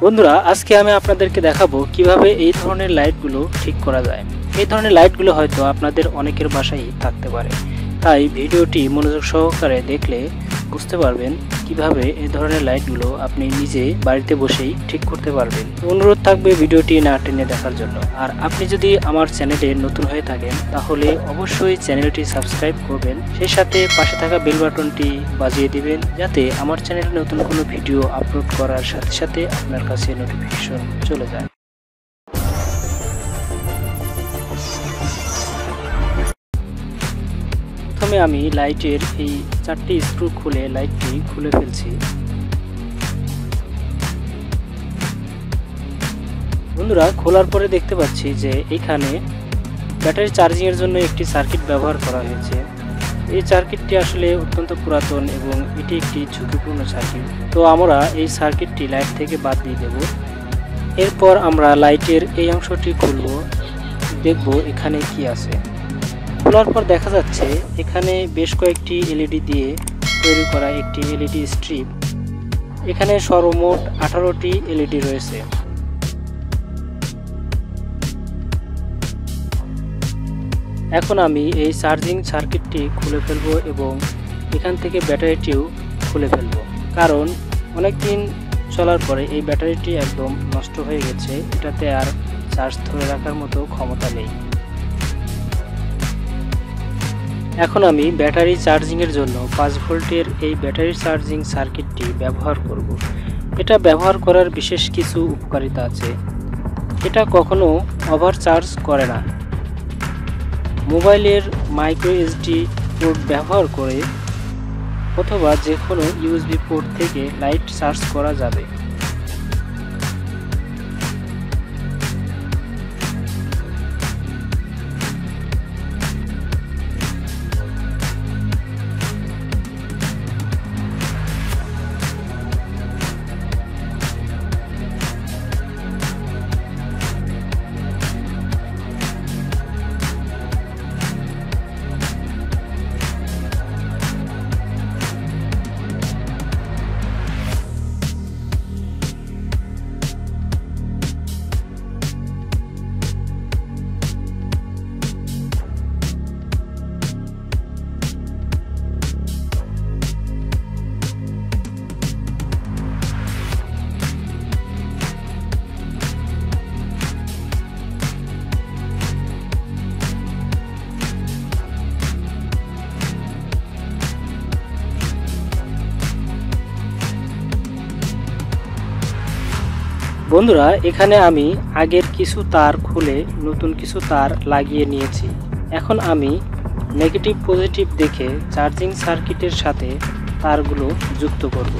বন্ধুরা, আজকে আমি আপনাদেরকে দেখাবো কিভাবে এই ধরনের লাইটগুলো ঠিক করা যায়। এই ধরনের লাইটগুলো হয়তো আপনাদের অনেকের বাসায় থাকতে পারে, তাই ভিডিওটি মনোযোগ সহকারে দেখলে বুঝতে পারবেন কিভাবে এই ধরনের লাইটগুলো আপনি নিজে বাড়িতে বসেই ঠিক করতে পারবেন। অনুরোধ থাকবে ভিডিওটি না টেনে দেখার জন্য। আর আপনি যদি আমার চ্যানেলে নতুন হয়ে থাকেন তাহলে অবশ্যই চ্যানেলটি সাবস্ক্রাইব করবেন, সেই সাথে পাশে থাকা বেল বাটনটি বাজিয়ে দিবেন যাতে আমার চ্যানেলে নতুন কোনো ভিডিও আপলোড করার সাথে সাথে আপনার কাছে নোটিফিকেশন চলে যায়। প্রথমে আমি লাইটের এই 4টি স্ক্রু খুলে লাইটটি খুলে ফেলছি। বন্ধুরা, খোলার পরে দেখতে পাচ্ছি যে এখানে ব্যাটারি চার্জিং এর জন্য একটি সার্কিট ব্যবহার করা হয়েছে। এই সার্কিটটি আসলে অত্যন্ত পুরাতন এবং এটি একটি ঝুঁকিপূর্ণ সার্কিট, তো আমরা এই সার্কিটটি লাইট থেকে বাদ দিয়ে দেব। এরপর আমরা লাইটের এই অংশটি খুলব, দেখব এখানে কি আছে। খোলার পর দেখা যাচ্ছে এখানে বেশ কয়েকটি এলইডি দিয়ে তৈরি করা একটি এলইডি স্ট্রিপ। এখানে সর্বমোট 18টি এলইডি রয়েছে। এখন আমি এই চার্জিং সার্কিটটি খুলে ফেলবো এবং এখান থেকে ব্যাটারিটিও খুলে ফেলবো, কারণ অনেকদিন চলার পরে এই ব্যাটারিটি একদম নষ্ট হয়ে গেছে, এটাতে আর চার্জ ধরে রাখার মতো ক্ষমতা নেই। এখন আমি ব্যাটারি চার্জিংয়ের জন্য 5 ভোল্টের এই ব্যাটারি চার্জিং সার্কিটটি ব্যবহার করব। এটা ব্যবহার করার বিশেষ কিছু উপকারিতা আছে। এটা কখনো ওভারচার্জ করে না। মোবাইলের মাইক্রো এসডি পোর্ট ব্যবহার করে অথবা যে কোনো ইউএসবি পোর্ট থেকে লাইট চার্জ করা যাবে। বন্ধুরা, এখানে আমি আগের কিছু তার খুলে নতুন কিছু তার লাগিয়ে নিয়েছি। এখন আমি নেগেটিভ পজিটিভ দেখে চার্জিং সার্কিটের সাথে তারগুলো যুক্ত করব।